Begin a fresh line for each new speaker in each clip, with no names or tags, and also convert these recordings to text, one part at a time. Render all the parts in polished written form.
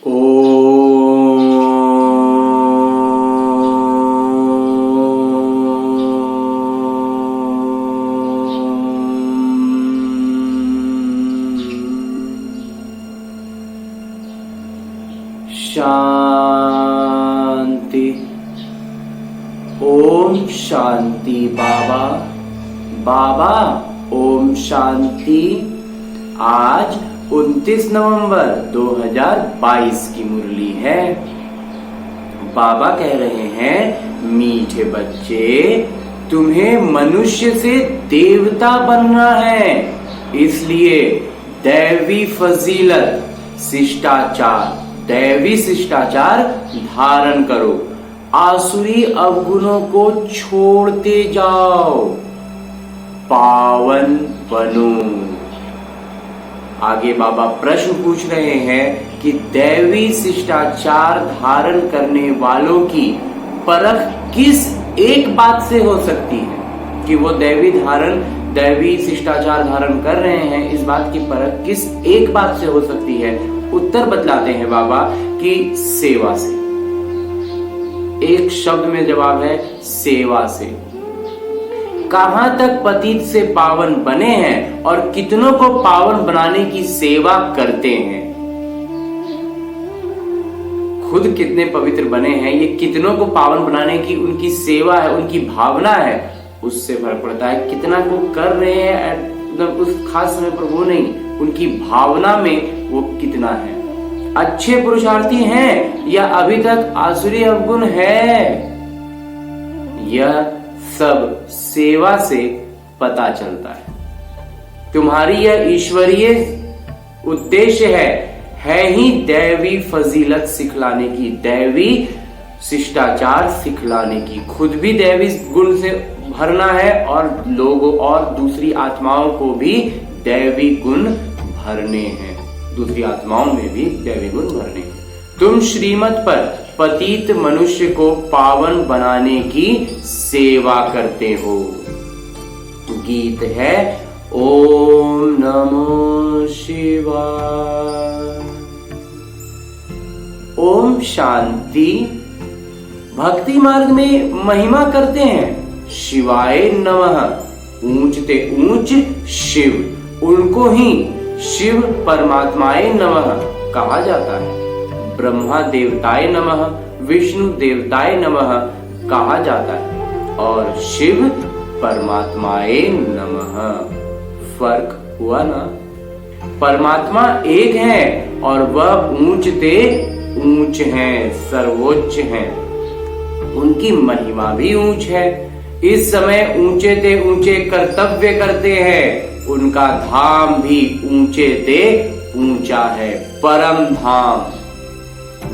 शांति। ओम शांति। बाबा बाबा ओम शांति। आज 29 नवंबर 2022 की मुरली है। बाबा कह रहे हैं, मीठे बच्चे, तुम्हें मनुष्य से देवता बनना है, इसलिए दैवी फजीलत, शिष्टाचार, दैवी शिष्टाचार धारण करो। आसुरी अवगुणों को छोड़ते जाओ, पावन बनो। आगे बाबा प्रश्न पूछ रहे हैं कि दैवी शिष्टाचार धारण करने वालों की परख किस एक बात से हो सकती है कि वो दैवी शिष्टाचार धारण कर रहे हैं। इस बात की परख किस एक बात से हो सकती है? उत्तर बतलाते हैं बाबा कि सेवा से। एक शब्द में जवाब है सेवा से। कहां तक पतित से पावन बने हैं और कितनों को पावन बनाने की सेवा करते हैं। खुद कितने पवित्र बने हैं, ये कितनों को पावन बनाने की उनकी सेवा है, उनकी भावना है, उससे फर्क पड़ता है। कितना को कर रहे हैं मतलब उस खास समय पर वो नहीं, उनकी भावना में वो कितना है। अच्छे पुरुषार्थी हैं या अभी तक आसुरी अवगुण है, यह सब सेवा से पता चलता है। तुम्हारी यह ईश्वरीय उद्देश्य है ही दैवी फजीलत सिखलाने की, दैवी शिष्टाचार सिखलाने की। खुद भी दैवी गुण से भरना है और लोगों और दूसरी आत्माओं को भी दैवी गुण भरने हैं, दूसरी आत्माओं में भी दैवी गुण भरने हैं। तुम श्रीमत पर पतित मनुष्य को पावन बनाने की सेवा करते हो। गीत है ओम नमो शिवाय। ओम शांति। भक्ति मार्ग में महिमा करते हैं शिवाय नमः। ऊंचते ऊंच शिव, उनको ही शिव परमात्माय नमः कहा जाता है। ब्रह्मा देवताय नमः, विष्णु देवताय नमः कहा जाता है और शिव परमात्माय नमः। फर्क हुआ ना? परमात्मा एक है और वह ऊंचते ऊंच हैं, सर्वोच्च हैं, उनकी महिमा भी ऊंच है। इस समय ऊंचे ते ऊंचे कर्तव्य करते हैं, उनका धाम भी ऊंचे ते ऊंचा है, परम धाम।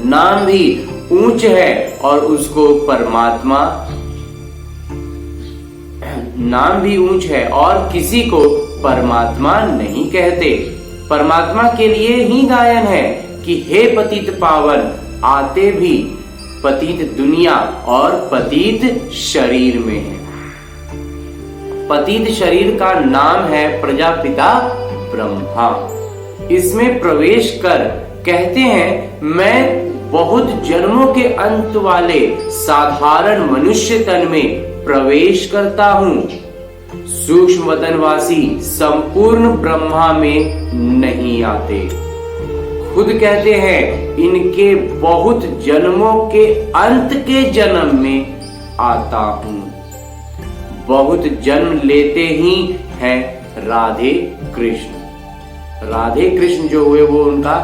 नाम भी ऊंच है और उसको परमात्मा, नाम भी ऊंच है और किसी को परमात्मा नहीं कहते। परमात्मा के लिए ही गायन है कि हे पतित पावन, आते भी पतित दुनिया और पतित शरीर में है। पतित शरीर का नाम है प्रजापिता ब्रह्मा। इसमें प्रवेश कर कहते हैं, मैं बहुत जन्मों के अंत वाले साधारण मनुष्य तन में प्रवेश करता हूं। सूक्ष्म वतनवासी संपूर्ण ब्रह्मा में नहीं आते। खुद कहते हैं, इनके बहुत जन्मों के अंत के जन्म में आता हूं। बहुत जन्म लेते ही हैं राधे कृष्ण। राधे कृष्ण जो हुए वो उनका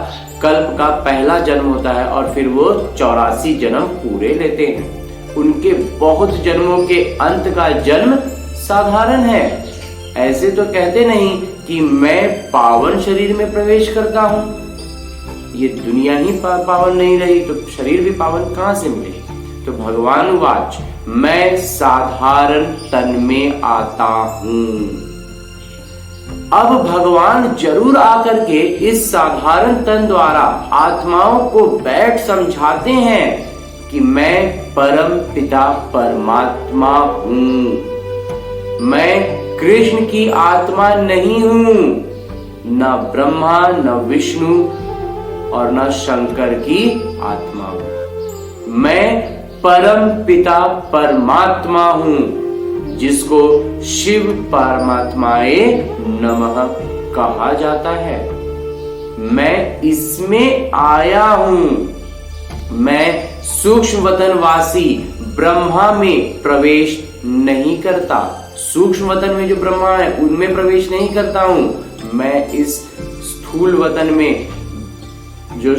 कल्प का पहला जन्म होता है और फिर वो 84 जन्म पूरे लेते हैं। उनके बहुत जन्मों के अंत का जन्म साधारण है। ऐसे तो कहते नहीं कि मैं पावन शरीर में प्रवेश करता हूं। ये दुनिया ही पावन नहीं रही तो शरीर भी पावन कहां से मिले? तो भगवान वाच, मैं साधारण तन में आता हूं। अब भगवान जरूर आकर के इस साधारण तन द्वारा आत्माओं को बैठ समझाते हैं कि मैं परम पिता परमात्मा हूं। मैं कृष्ण की आत्मा नहीं हूं, न ब्रह्मा न विष्णु और न शंकर की आत्मा हूं। मैं परम पिता परमात्मा हूं, जिसको शिव परमात्माए नमः कहा जाता है। मैं इसमें आया हूं। मैं सूक्ष्म वतनवासी ब्रह्मा में प्रवेश नहीं करता। सूक्ष्म वतन में जो ब्रह्मा है उनमें प्रवेश नहीं करता हूं। मैं इस स्थूल वतन में जो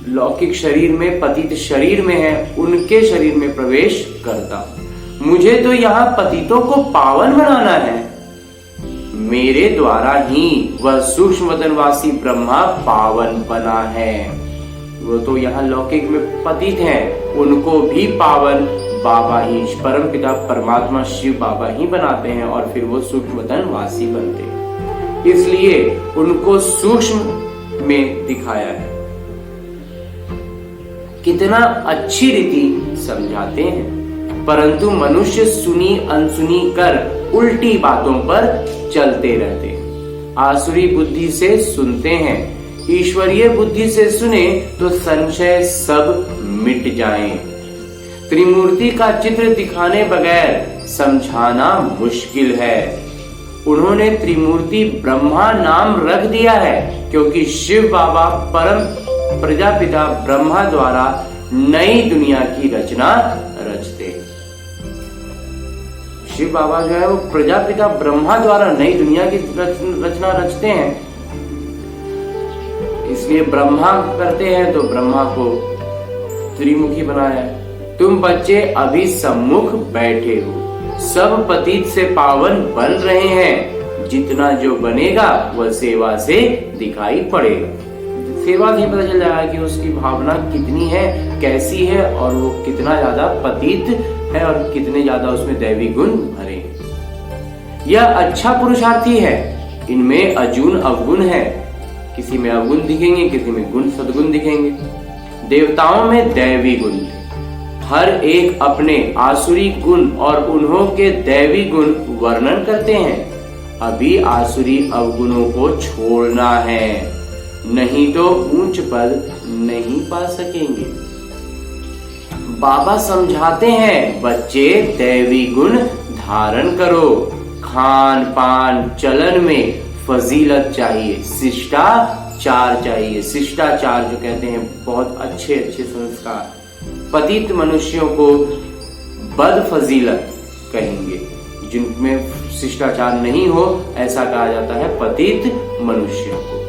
लौकिक शरीर में पतित शरीर में है उनके शरीर में प्रवेश करता हूं। मुझे तो यहाँ पतितों को पावन बनाना है। मेरे द्वारा ही वह सूक्ष्म वतनवासी ब्रह्मा पावन बना है। वो तो यहाँ लौकिक में पतित हैं, उनको भी पावन बाबा ही, परम पिता परमात्मा शिव बाबा ही बनाते हैं और फिर वो सूक्ष्म वतनवासी बनते हैं। इसलिए उनको सूक्ष्म में दिखाया है। कितना अच्छी रीति समझाते हैं, परंतु मनुष्य सुनी अनसुनी कर उल्टी बातों पर चलते रहते हैं। आसुरी बुद्धि से सुनते हैं, ईश्वरीय बुद्धि से सुने तो संशय सब मिट जाएं। त्रिमूर्ति का चित्र दिखाने बगैर समझाना मुश्किल है। उन्होंने त्रिमूर्ति ब्रह्मा नाम रख दिया है क्योंकि शिव बाबा परम प्रजापिता ब्रह्मा द्वारा नई दुनिया की रचना रचते। शिव बाबा जो है वो प्रजापिता ब्रह्मा द्वारा नई दुनिया की रचना रचते हैं। इसलिए ब्रह्मा करते हैं तो ब्रह्मा को त्रिमुखी बनाया है। तुम बच्चे अभी सम्मुख बैठे हो, सब पतित से पावन बन रहे हैं। जितना जो बनेगा वह सेवा से दिखाई पड़ेगा। सेवा से पता चल जाएगा कि उसकी भावना कितनी है, कैसी है और वो कितना ज्यादा पतित है और कितने ज्यादा उसमें दैवी गुण भरे हैं। यह अच्छा पुरुषार्थी है। इनमें अजून अवगुण है। किसी में अवगुण दिखेंगे, किसी में गुण सद्गुण दिखेंगे। देवताओं में दैवी गुण थे। हर एक अपने आसुरी गुण और उन्हों के दैवी गुण वर्णन करते हैं। अभी आसुरी अवगुणों को छोड़ना है, नहीं तो ऊंच पद नहीं पा सकेंगे। बाबा समझाते हैं, बच्चे दैवी गुण धारण करो। खान पान चलन में फजीलत चाहिए, शिष्टाचार चाहिए। शिष्टाचार जो कहते हैं बहुत अच्छे अच्छे संस्कार। पतित मनुष्यों को बद फजीलत कहेंगे, जिनमें शिष्टाचार नहीं हो ऐसा कहा जाता है पतित मनुष्यों को।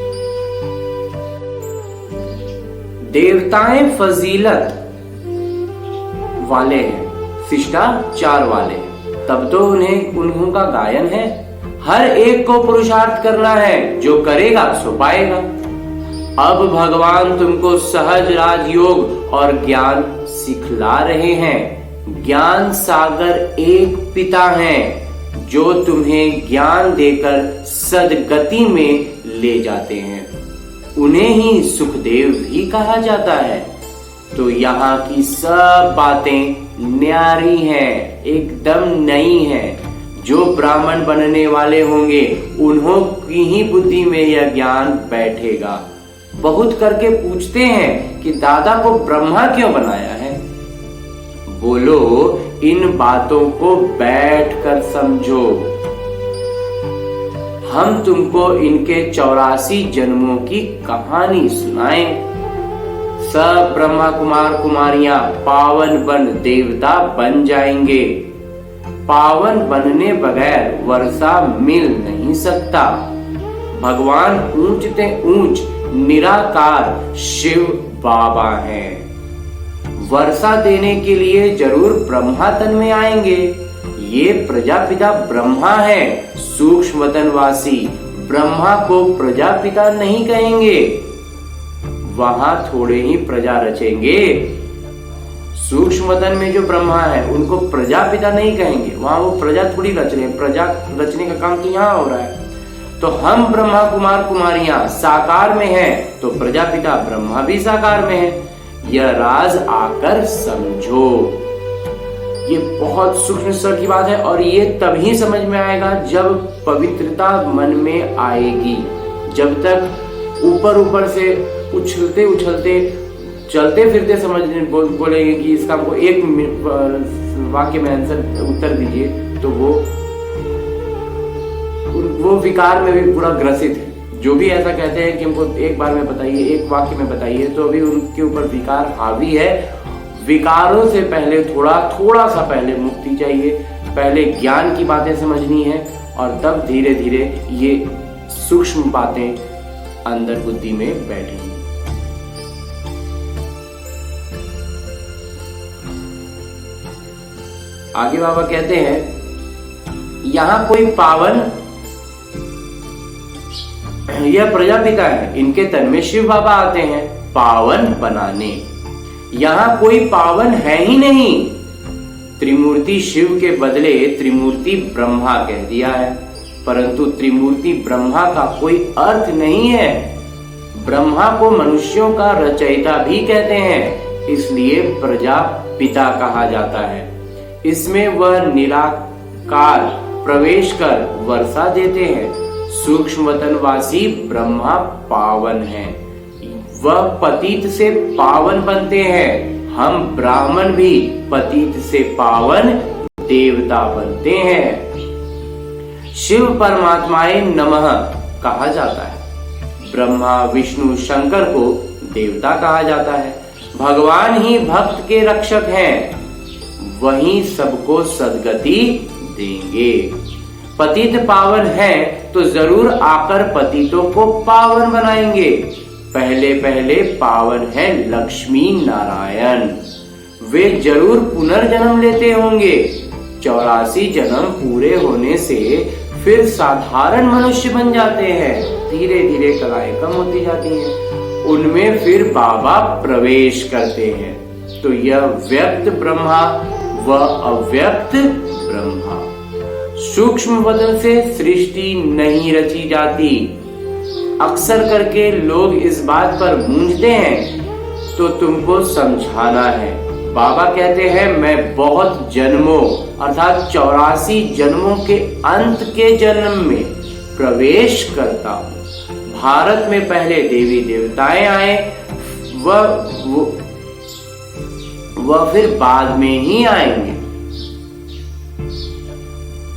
देवताएं फजीलत वाले हैं, शिष्टाचार वाले हैं, तब तो उन्हों का गायन है। हर एक को पुरुषार्थ करना है, जो करेगा सो पाएगा। अब भगवान तुमको सहज राजयोग और ज्ञान सिखला रहे हैं। ज्ञान सागर एक पिता हैं, जो तुम्हें ज्ञान देकर सदगति में ले जाते हैं। उन्हें ही सुखदेव भी कहा जाता है। तो यहाँ की सब बातें न्यारी हैं, एकदम नई हैं। जो ब्राह्मण बनने वाले होंगे उन्हों की ही बुद्धि में यह ज्ञान बैठेगा। बहुत करके पूछते हैं कि दादा को ब्रह्मा क्यों बनाया है। बोलो, इन बातों को बैठकर समझो। हम तुमको इनके 84 जन्मों की कहानी सुनाएं। सब ब्रह्मा कुमार कुमारियां पावन बन देवता बन जाएंगे। पावन बनने बगैर वर्षा मिल नहीं सकता। भगवान ऊंचते ऊंच निराकार शिव बाबा हैं। वर्षा देने के लिए जरूर ब्रह्मा तन में आएंगे। ये प्रजापिता ब्रह्मा है, सूक्ष्म वतनवासी। ब्रह्मा को प्रजापिता नहीं कहेंगे, वहां थोड़े ही प्रजा रचेंगे। सूक्ष्म वतन में जो ब्रह्मा है उनको प्रजापिता नहीं कहेंगे, वहां वो प्रजा थोड़ी रच रहे हैं। प्रजा रचने का काम तो यहाँ हो रहा है। तो हम ब्रह्मा कुमार कुमारियां साकार में हैं, तो प्रजापिता ब्रह्मा भी साकार में है। यह राज आकर समझो। ये बहुत सूक्ष्म स्तर की बात है और ये तभी समझ में आएगा जब पवित्रता मन में आएगी। जब तक ऊपर ऊपर से उछलते उछलते चलते फिरते समझने बोलेंगे कि इसका हमको एक वाक्य में आंसर उत्तर दीजिए, तो वो विकार में भी पूरा ग्रसित है। जो भी ऐसा कहते हैं कि हमको एक बार में बताइए, एक वाक्य में बताइए, तो अभी उनके ऊपर विकार हावी है। विकारों से पहले थोड़ा सा पहले मुक्ति चाहिए, पहले ज्ञान की बातें समझनी है और तब धीरे धीरे ये सूक्ष्म बातें अंदर बुद्धि में बैठेंगी। आगे बाबा कहते हैं, यहां कोई पावन, यह प्रजापिता है, इनके तन में शिव बाबा आते हैं पावन बनाने। यहां कोई पावन है ही नहीं। त्रिमूर्ति शिव के बदले त्रिमूर्ति ब्रह्मा कह दिया है, परंतु त्रिमूर्ति ब्रह्मा का कोई अर्थ नहीं है। ब्रह्मा को मनुष्यों का रचयिता भी कहते हैं, इसलिए प्रजापिता कहा जाता है। इसमें वह निराकार प्रवेश कर वर्षा देते हैं। सूक्ष्म वतनवासी ब्रह्मा पावन है, वह पतित से पावन बनते हैं। हम ब्राह्मण भी पतित से पावन देवता बनते हैं। शिव परमात्माए नमः कहा जाता है। ब्रह्मा विष्णु शंकर को देवता कहा जाता है। भगवान ही भक्त के रक्षक हैं, वही सबको सद्गति देंगे। पतित पावन है तो जरूर आकर पतितों को पावन बनाएंगे। पहले पहले पावन है लक्ष्मी नारायण, वे जरूर पुनर्जन्म लेते होंगे। 84 जन्म पूरे होने से फिर साधारण मनुष्य बन जाते हैं। धीरे धीरे कलाएं कम होती जाती हैं, उनमें फिर बाबा प्रवेश करते हैं। तो यह व्यक्त ब्रह्मा व अव्यक्त ब्रह्मा। सूक्ष्म वतन से सृष्टि नहीं रची जाती। अक्सर करके लोग इस बात पर गूंजते हैं, तो तुमको समझाना है। बाबा कहते हैं, मैं बहुत जन्मों अर्थात 84 जन्मों के अंत के जन्म में प्रवेश करता हूं। भारत में पहले देवी देवताएं आए, वह फिर बाद में ही आएंगे।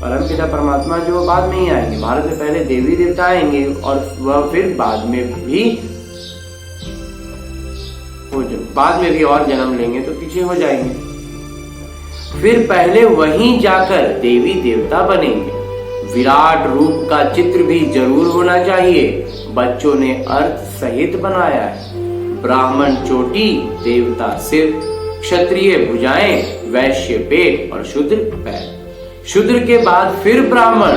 परमपिता परमात्मा जो बाद में ही आएंगे। भारत में पहले देवी देवता आएंगे और वह फिर बाद में भी और जन्म लेंगे तो पीछे हो जाएंगे। फिर पहले वहीं जाकर देवी देवता बनेंगे। विराट रूप का चित्र भी जरूर होना चाहिए। बच्चों ने अर्थ सहित बनाया है। ब्राह्मण चोटी, देवता सिर, क्षत्रिय भुजाएं, वैश्य पेट और शूद्र पैर। शूद्र के बाद फिर ब्राह्मण,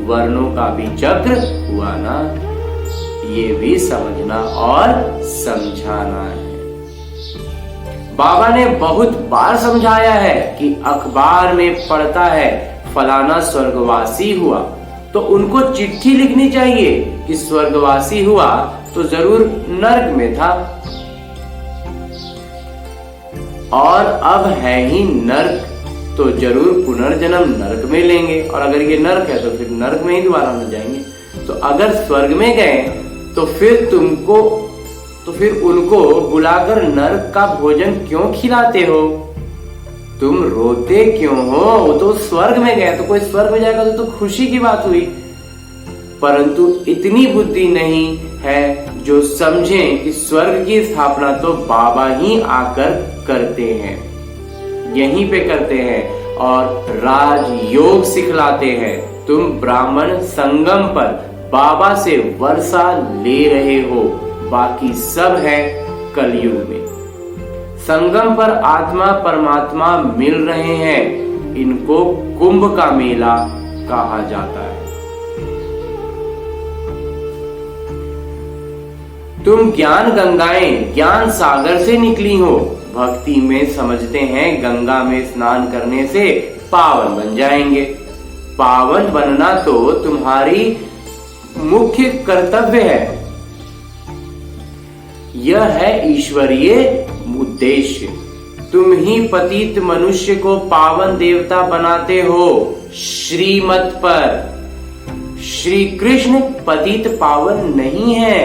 वर्णों का भी चक्र हुआ ना, ये भी समझना और समझाना है। बाबा ने बहुत बार समझाया है कि अखबार में पढ़ता है फलाना स्वर्गवासी हुआ, तो उनको चिट्ठी लिखनी चाहिए कि स्वर्गवासी हुआ तो जरूर नर्क में था और अब है ही नर्क, तो जरूर पुनर्जन्म नरक में लेंगे। और अगर ये नरक है तो फिर नरक में ही दोबारा न जाएंगे। तो अगर स्वर्ग में गए तो फिर उनको बुलाकर नरक का भोजन क्यों खिलाते हो? तुम रोते क्यों हो? वो तो स्वर्ग में गए, तो कोई स्वर्ग में जाएगा तो खुशी की बात हुई। परंतु इतनी बुद्धि नहीं है जो समझें कि स्वर्ग की स्थापना तो बाबा ही आकर करते हैं, यहीं पे करते हैं और राजयोग सिखलाते हैं। तुम ब्राह्मण संगम पर बाबा से वर्षा ले रहे हो, बाकी सब है कलयुग में। संगम पर आत्मा परमात्मा मिल रहे हैं, इनको कुंभ का मेला कहा जाता है। तुम ज्ञान गंगाएं ज्ञान सागर से निकली हो। भक्ति में समझते हैं गंगा में स्नान करने से पावन बन जाएंगे। पावन बनना तो तुम्हारी मुख्य कर्तव्य है। यह है ईश्वरीय उद्देश्य। तुम ही पतित मनुष्य को पावन देवता बनाते हो श्रीमत पर। श्री कृष्ण पतित पावन नहीं है,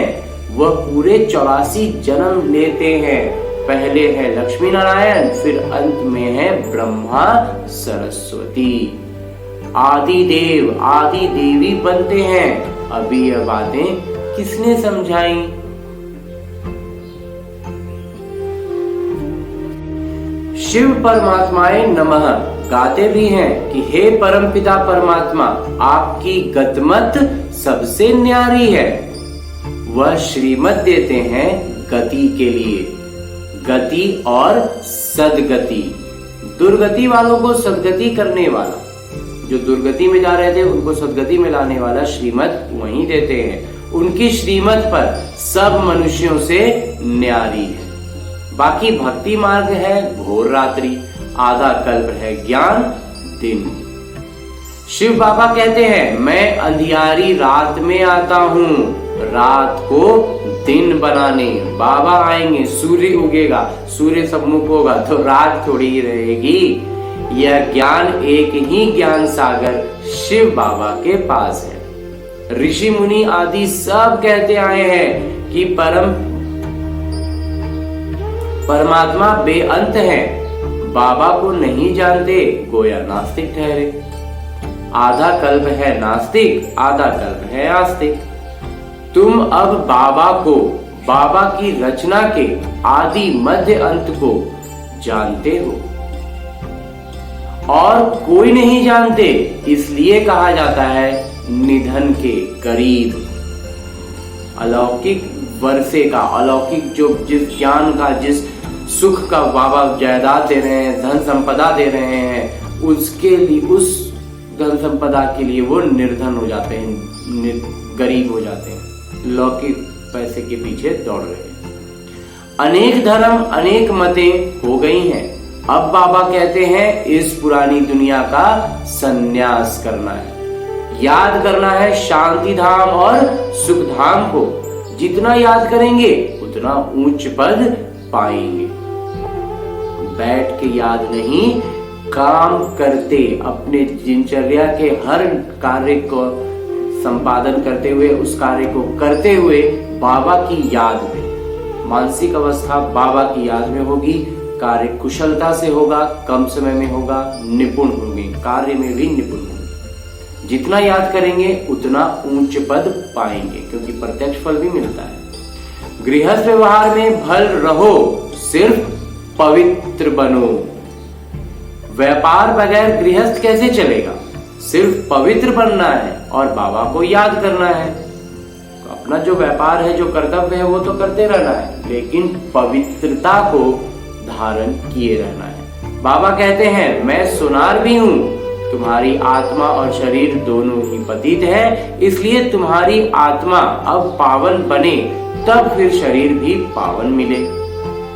वह पूरे 84 जन्म लेते हैं। पहले है लक्ष्मी नारायण, फिर अंत में है ब्रह्मा सरस्वती। आदि देव आदि देवी बनते हैं। अभी यह बातें किसने समझाई? शिव परमात्माए नमः गाते भी हैं कि हे परमपिता परमात्मा, आपकी गतिमत सबसे न्यारी है। वह श्रीमत देते हैं गति के लिए, गति और सदगति। दुर्गति वालों को सदगति करने वाला, जो दुर्गति में जा रहे थे उनको सदगति में लाने वाला श्रीमत वही देते हैं। उनकी श्रीमत पर सब मनुष्यों से न्यारी है। बाकी भक्ति मार्ग है घोर रात्रि, आधा कल्प है ज्ञान दिन। शिव बाबा कहते हैं मैं अंधियारी रात में आता हूँ, रात को दिन बनाने। बाबा आएंगे, सूर्य उगेगा, सूर्य सम्मुख होगा तो रात थोड़ी ही रहेगी। यह ज्ञान एक ही ज्ञान सागर शिव बाबा के पास है। ऋषि मुनि आदि सब कहते आए हैं कि परमात्मा बेअंत है। बाबा को नहीं जानते गोया नास्तिक ठहरे। आधा कल्प है नास्तिक, आधा कल्प है आस्तिक। तुम अब बाबा को, बाबा की रचना के आदि मध्य अंत को जानते हो और कोई नहीं जानते, इसलिए कहा जाता है निधन के करीब। अलौकिक वर्षे का, अलौकिक जो जिस ज्ञान का, जिस सुख का बाबा जायदाद दे रहे हैं, धन संपदा दे रहे हैं, उसके लिए, उस धन संपदा के लिए वो निर्धन हो जाते हैं, गरीब हो जाते हैं, लौकिक पैसे के पीछे दौड़ रहे हैं। अनेक धर्म अनेक मतें हो गई हैं। अब बाबा कहते हैं इस पुरानी दुनिया का संन्यास करना है, याद करना है शांति धाम और सुख धाम को। जितना याद करेंगे उतना ऊंच पद पाएंगे। बैठ के याद नहीं, काम करते, अपने दिनचर्या के हर कार्य को संपादन करते हुए, उस कार्य को करते हुए बाबा की याद में, मानसिक अवस्था बाबा की याद में होगी। कार्य कुशलता से होगा, कम समय में होगा, निपुण होंगे, कार्य में भी निपुण होंगे। जितना याद करेंगे उतना ऊंच पद पाएंगे, क्योंकि प्रत्यक्ष फल भी मिलता है। गृहस्थ व्यवहार में भल रहो, सिर्फ पवित्र बनो। व्यापार बगैर गृहस्थ कैसे चलेगा? सिर्फ पवित्र बनना है और बाबा को याद करना है। तो अपना जो व्यापार है, जो कर्तव्य है, वो तो करते रहना है, लेकिन पवित्रता को धारण किए रहना है। बाबा कहते हैं मैं सोनार भी हूं, तुम्हारी आत्मा और शरीर दोनों ही पतित है, इसलिए तुम्हारी आत्मा अब पावन बने, तब फिर शरीर भी पावन मिले।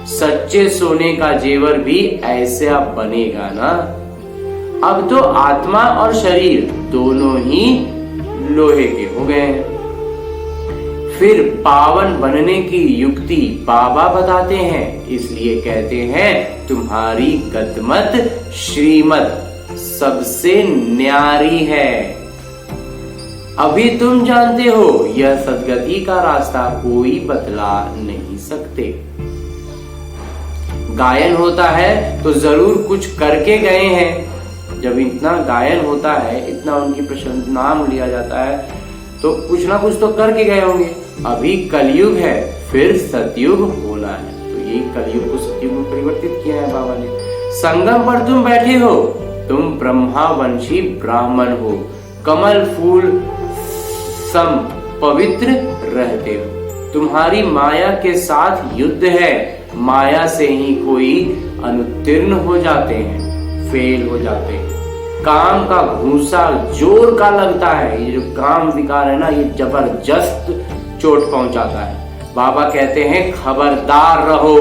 सच्चे सोने का जेवर भी ऐसा बनेगा ना। अब तो आत्मा और शरीर दोनों ही लोहे के हो गए हैं। फिर पावन बनने की युक्ति बाबा बताते हैं, इसलिए कहते हैं तुम्हारी गतिमत श्रीमत सबसे न्यारी है। अभी तुम जानते हो यह सदगति का रास्ता कोई बतला नहीं सकते। गायन होता है तो जरूर कुछ करके गए हैं। जब इतना गायन होता है, इतना उनकी प्रशंसा, नाम लिया जाता है, तो कुछ ना कुछ तो करके गए होंगे। अभी कलयुग है, फिर सतयुग होना है, तो यही कलयुग को सतयुग में परिवर्तित किया है बाबा ने। संगम पर तुम बैठे हो, तुम ब्रह्मावंशी ब्राह्मण हो, कमल फूल सम पवित्र रहते हो। तुम्हारी माया के साथ युद्ध है, माया से ही कोई अनुत्तीर्ण हो जाते हैं, फेल हो जाते हैं। काम का घूंसा जोर का लगता है, ये जो काम विकार है ना, ये जबरदस्त चोट पहुंचाता है। बाबा कहते हैं खबरदार रहो,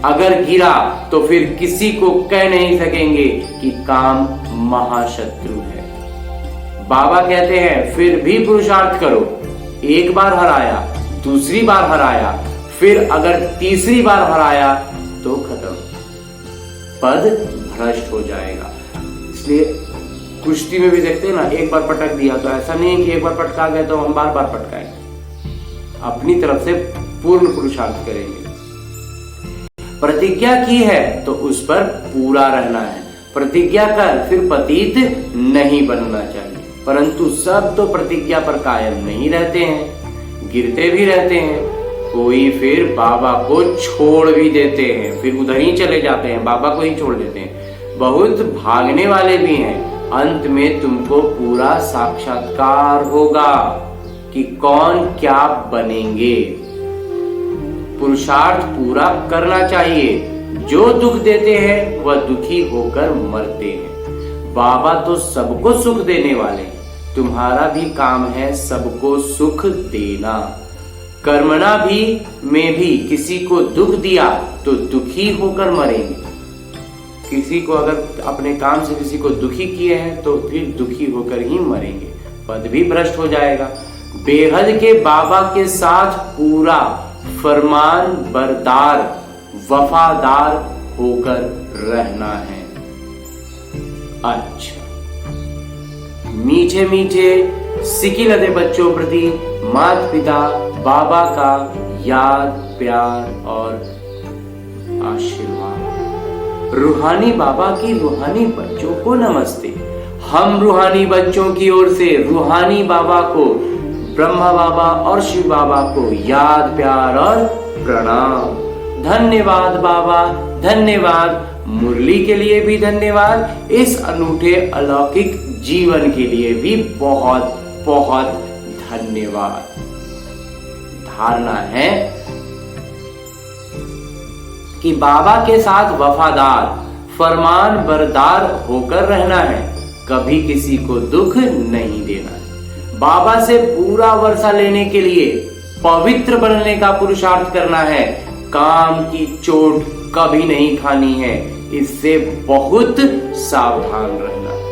अगर गिरा तो फिर किसी को कह नहीं सकेंगे कि काम महाशत्रु है। बाबा कहते हैं फिर भी पुरुषार्थ करो, एक बार हराया, दूसरी बार हराया, फिर अगर तीसरी बार हराया तो खत्म, पद भ्रष्ट हो जाएगा। इसलिए कुश्ती में भी देखते हैं ना, एक बार पटक दिया तो ऐसा नहीं है कि एक बार पटका गए तो हम बार बार पटकाएं। अपनी तरफ से पूर्ण पुरुषार्थ करेंगे। प्रतिज्ञा की है तो उस पर पूरा रहना है। प्रतिज्ञा कर फिर पतित नहीं बनना चाहिए। परंतु सब तो प्रतिज्ञा पर कायम नहीं रहते हैं, गिरते भी रहते हैं। कोई फिर बाबा को छोड़ भी देते हैं, फिर उधर ही चले जाते हैं, बाबा को ही छोड़ देते हैं। बहुत भागने वाले भी हैं। अंत में तुमको पूरा साक्षात्कार होगा कि कौन क्या बनेंगे। पुरुषार्थ पूरा करना चाहिए। जो दुख देते हैं वह दुखी होकर मरते हैं। बाबा तो सबको सुख देने वाले हैं। तुम्हारा भी काम है सबको सुख देना। कर्मणा भी में भी किसी को दुख दिया तो दुखी होकर मरेंगे। किसी को अगर अपने काम से किसी को दुखी किए हैं तो फिर दुखी होकर ही मरेंगे। पद भी भ्रष्ट हो जाएगा। बेहद के बाबा के साथ पूरा फरमान बरदार वफादार होकर रहना है। अच्छा, मीठे मीठे सिकी लदे बच्चों प्रति माता पिता बाबा का याद प्यार और आशीर्वाद। रूहानी बाबा की रूहानी बच्चों को नमस्ते। हम रूहानी बच्चों की ओर से रूहानी बाबा को, ब्रह्मा बाबा और शिव बाबा को याद प्यार और प्रणाम। धन्यवाद बाबा, धन्यवाद। मुरली के लिए भी धन्यवाद। इस अनूठे अलौकिक जीवन के लिए भी बहुत बहुत धन्यवाद। धारणा है कि बाबा के साथ वफादार फरमान बरदार होकर रहना है। कभी किसी को दुख नहीं देना है। बाबा से पूरा वर्षा लेने के लिए पवित्र बनने का पुरुषार्थ करना है। काम की चोट कभी नहीं खानी है। इससे बहुत सावधान रहना है।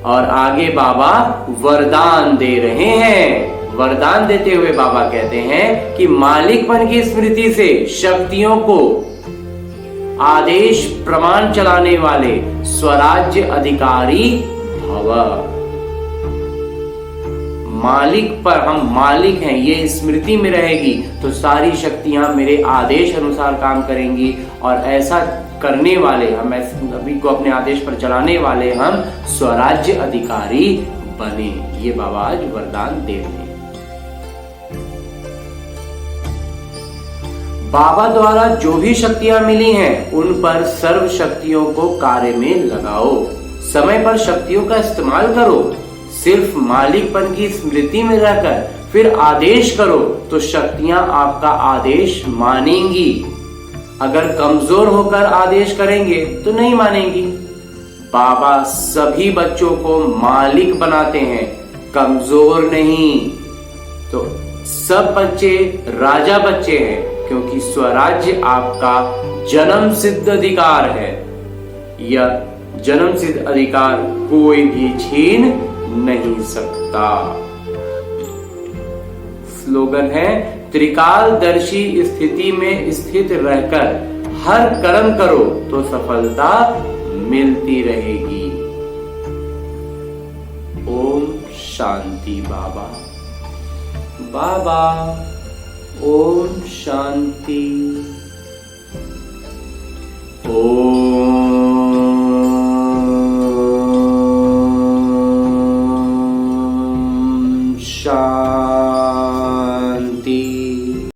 और आगे बाबा वरदान दे रहे हैं। वरदान देते हुए बाबा कहते हैं कि मालिकपन की स्मृति से शक्तियों को आदेश प्रमाण चलाने वाले स्वराज्य अधिकारी भव। मालिक पर हम मालिक हैं, ये स्मृति में रहेगी तो सारी शक्तियां मेरे आदेश अनुसार काम करेंगी। और ऐसा करने वाले हम, सभी को अपने आदेश पर चलाने वाले हम स्वराज्य अधिकारी बने। ये बाबा आज वरदान दे रहे हैं। बाबा द्वारा जो भी शक्तियां मिली हैं उन पर सर्व शक्तियों को कार्य में लगाओ। समय पर शक्तियों का इस्तेमाल करो। सिर्फ मालिकपन की स्मृति में रहकर फिर आदेश करो तो शक्तियां आपका आदेश मानेंगी। अगर कमजोर होकर आदेश करेंगे तो नहीं मानेंगी। बाबा सभी बच्चों को मालिक बनाते हैं, कमजोर नहीं। तो सब बच्चे राजा बच्चे हैं, क्योंकि स्वराज्य आपका जन्म सिद्ध अधिकार है। यह जन्म सिद्ध अधिकार कोई भी छीन नहीं सकता। स्लोगन है, त्रिकालदर्शी स्थिति में स्थित रहकर हर कर्म करो तो सफलता मिलती रहेगी। ओम शांति बाबा। बाबा ओम शांति। ओम